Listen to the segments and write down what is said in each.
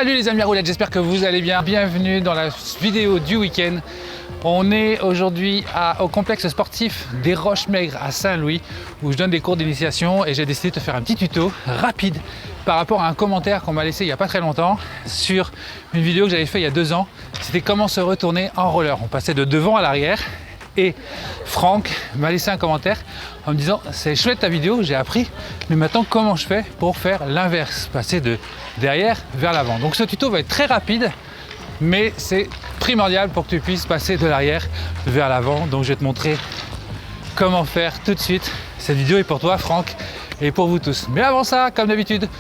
Salut les amis à roulettes, j'espère que vous allez bien. Bienvenue dans la vidéo du week-end. On est aujourd'hui au complexe sportif des Roches-Maigres à Saint-Louis où je donne des cours d'initiation et j'ai décidé de te faire un petit tuto rapide par rapport à un commentaire qu'on m'a laissé il n'y a pas très longtemps sur une vidéo que j'avais fait il y a 2 ans. C'était comment se retourner en roller. On passait de devant à l'arrière et Franck m'a laissé un commentaire en me disant c'est chouette ta vidéo, j'ai appris, mais maintenant comment je fais pour faire l'inverse, passer de derrière vers l'avant. Donc ce tuto va être très rapide, mais c'est primordial pour que tu puisses passer de l'arrière vers l'avant. Donc je vais te montrer comment faire tout de suite. Cette vidéo est pour toi Franck et pour vous tous. Mais avant ça, comme d'habitude,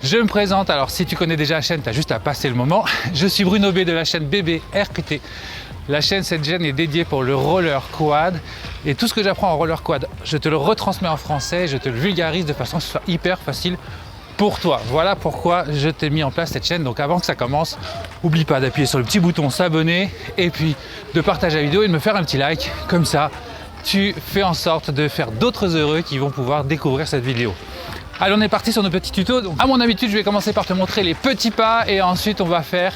je me présente. Alors si tu connais déjà la chaîne, tu as juste à passer le moment. Je suis Bruno B de la chaîne BB RQT. Cette chaîne est dédiée pour le roller quad et tout ce que j'apprends en roller quad, je te le retransmets en français, je te le vulgarise de façon que ce soit hyper facile pour toi. Voilà pourquoi je t'ai mis en place cette chaîne. Donc avant que ça commence, n'oublie pas d'appuyer sur le petit bouton s'abonner et puis de partager la vidéo et de me faire un petit like. Comme ça, tu fais en sorte de faire d'autres heureux qui vont pouvoir découvrir cette vidéo. Allez, on est parti sur nos petits tutos. Donc, à mon habitude, je vais commencer par te montrer les petits pas et ensuite on va faire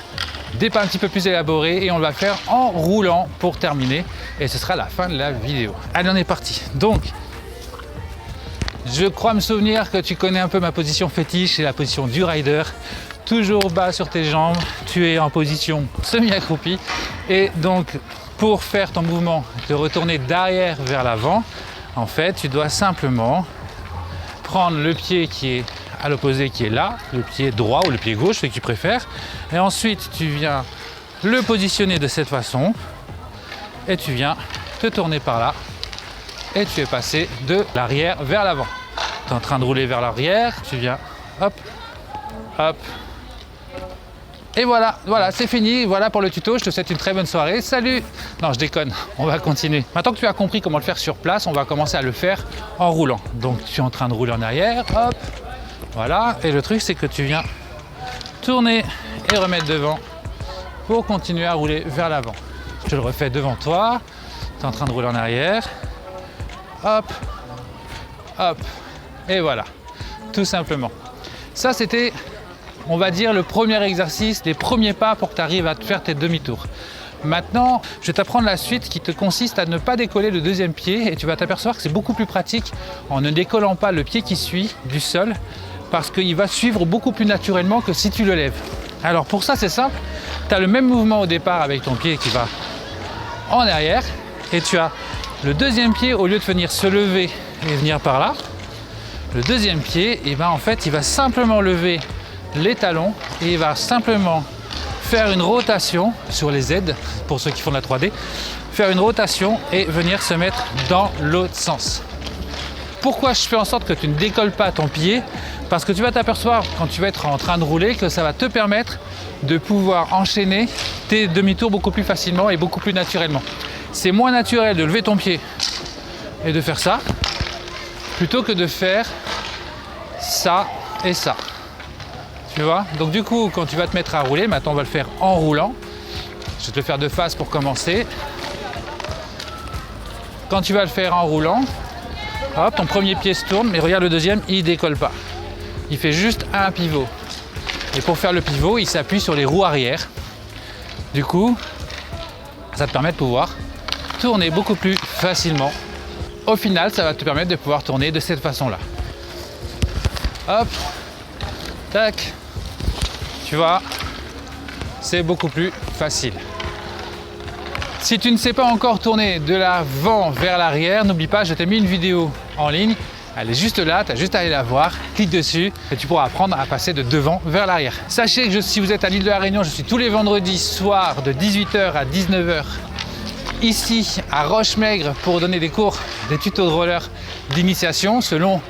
des pas un petit peu plus élaborés et on va le faire en roulant pour terminer et ce sera la fin de la vidéo. Allez, on est parti. Donc, je crois me souvenir que tu connais un peu ma position fétiche, c'est la position du rider. Toujours bas sur tes jambes, tu es en position semi-accroupie et donc pour faire ton mouvement de retourner d'arrière vers l'avant, en fait, tu dois simplement prendre le pied qui est à l'opposé qui est là, le pied droit ou le pied gauche, ce que tu préfères. Et ensuite, tu viens le positionner de cette façon et tu viens te tourner par là et tu es passé de l'arrière vers l'avant. Tu es en train de rouler vers l'arrière, tu viens, hop, hop. Et voilà, c'est fini. Voilà pour le tuto. Je te souhaite une très bonne soirée. Salut! Non, je déconne. On va continuer. Maintenant que tu as compris comment le faire sur place, on va commencer à le faire en roulant. Donc, tu es en train de rouler en arrière, hop. Voilà, et le truc c'est que tu viens tourner et remettre devant pour continuer à rouler vers l'avant. Je te le refais devant toi, tu es en train de rouler en arrière, hop, hop, et voilà, tout simplement. Ça c'était, on va dire, le premier exercice, les premiers pas pour que tu arrives à te faire tes demi-tours. Maintenant, je vais t'apprendre la suite qui te consiste à ne pas décoller le deuxième pied et tu vas t'apercevoir que c'est beaucoup plus pratique en ne décollant pas le pied qui suit du sol parce qu'il va suivre beaucoup plus naturellement que si tu le lèves. Alors pour ça, c'est simple, tu as le même mouvement au départ avec ton pied qui va en arrière et tu as le deuxième pied, au lieu de venir se lever et venir par là, le deuxième pied, et ben en fait, il va simplement lever les talons et il va simplement faire une rotation sur les aides, pour ceux qui font de la 3D, faire une rotation et venir se mettre dans l'autre sens. Pourquoi je fais en sorte que tu ne décolles pas ton pied? Parce que tu vas t'apercevoir quand tu vas être en train de rouler que ça va te permettre de pouvoir enchaîner tes demi-tours beaucoup plus facilement et beaucoup plus naturellement. C'est moins naturel de lever ton pied et de faire ça plutôt que de faire ça et ça. Tu vois? Donc du coup, quand tu vas te mettre à rouler, maintenant on va le faire en roulant. Je vais te le faire de face pour commencer. Quand tu vas le faire en roulant, hop, ton premier pied se tourne, mais regarde le deuxième, il ne décolle pas. Il fait juste un pivot. Et pour faire le pivot, il s'appuie sur les roues arrière. Du coup, ça te permet de pouvoir tourner beaucoup plus facilement. Au final, ça va te permettre de pouvoir tourner de cette façon-là. Hop, tac. Tu vois, c'est beaucoup plus facile. Si tu ne sais pas encore tourner de l'avant vers l'arrière, n'oublie pas, je t'ai mis une vidéo en ligne. Elle est juste là, tu as juste à aller la voir, clique dessus et tu pourras apprendre à passer de devant vers l'arrière. Sachez que si vous êtes à l'île de la Réunion, je suis tous les vendredis soirs de 18h à 19h ici à Roches-Maigres pour donner des cours, des tutos de roller d'initiation selon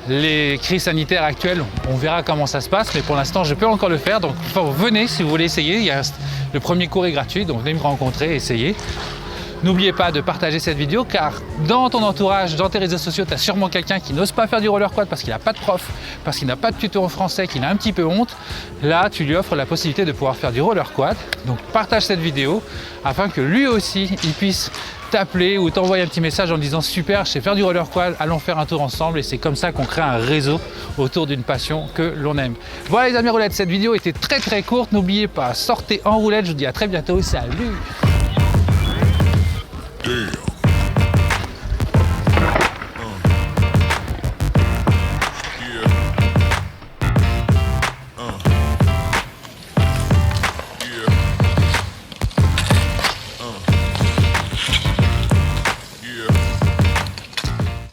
les crises sanitaires actuelles. On verra comment ça se passe, mais pour l'instant je peux encore le faire. Donc venez si vous voulez essayer. Le premier cours est gratuit, donc venez me rencontrer, essayez. N'oubliez pas de partager cette vidéo car dans ton entourage, dans tes réseaux sociaux, tu as sûrement quelqu'un qui n'ose pas faire du roller quad parce qu'il n'a pas de prof, parce qu'il n'a pas de tuto en français, qu'il a un petit peu honte. Là, tu lui offres la possibilité de pouvoir faire du roller quad. Donc partage cette vidéo afin que lui aussi, il puisse t'appeler ou t'envoyer un petit message en disant super, je sais faire du roller quad, allons faire un tour ensemble. Et c'est comme ça qu'on crée un réseau autour d'une passion que l'on aime. Voilà les amis roulettes, cette vidéo était très courte. N'oubliez pas, sortez en roulette. Je vous dis à très bientôt. Salut.